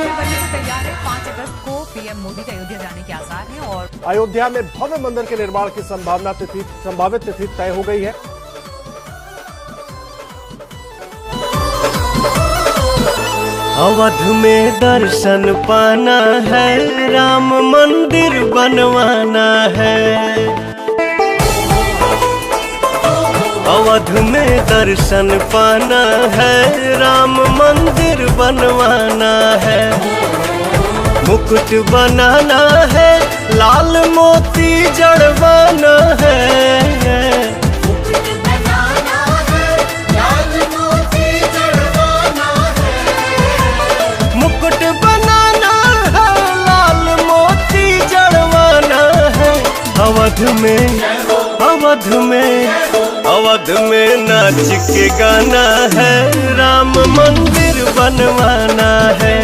करने को तैयार है। 5 अगस्त को पीएम मोदी के अयोध्या जाने के आसार हैं और अयोध्या में भव्य मंदिर के निर्माण की संभावित तिथि तय हो गई है। अवध में दर्शन पाना है, राम मंदिर बनवाना है। अवध में दर्शन पाना है, राम मंदिर बनवाना है। मुकुट बनाना है, लाल मोती जड़वाना है। मुकुट बनाना है, लाल मोती जड़वाना है। अवध में नाच के गाना है, राम मंदिर बनवाना है।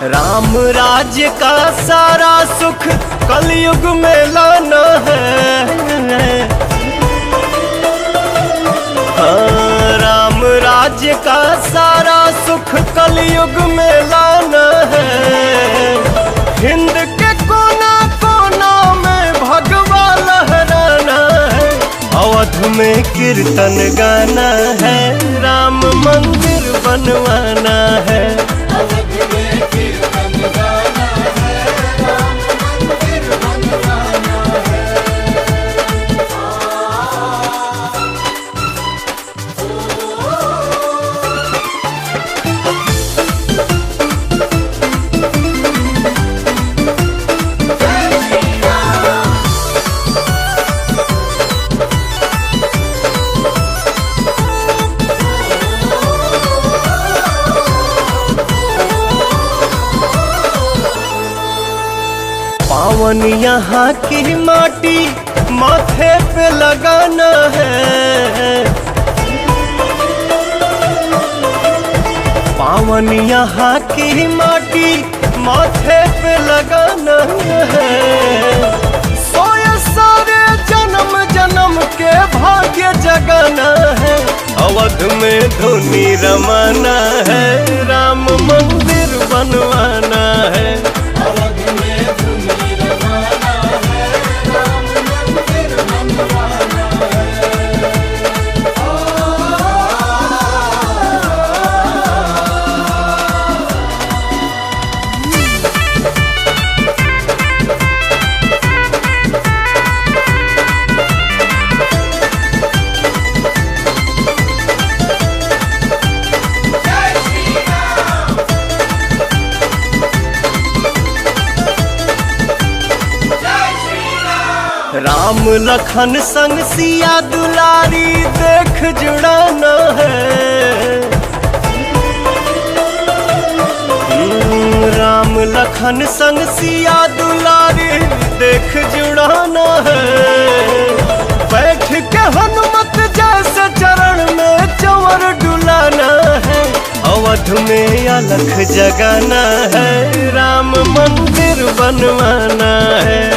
राम राज्य का सारा सुख कलयुग में लाना है। हाँ, राम राज्य का सारा सुख कलयुग में लाना है। हिंद के कोना कोना में भगवा लहराना है। अवध में कीर्तन गाना है, राम मंदिर बनवाना है। पावन यहाँ की माटी माथे पे लगाना है। पावन यहाँ की माटी माथे पे लगाना है। सोए सारे जन्म जन्म के भाग्य जगाना है। अवध में धुनी रमाना है, राम मंदिर बनवाना है। राम लखन संग सिया दुलारी देख जुड़ाना है। राम लखन संग सिया दुलारी देख जुड़ाना है। बैठ के हनुमत जैसे चरण में चंवर डुलाना है। अवध में अलख जगाना है, राम मंदिर बनवाना है।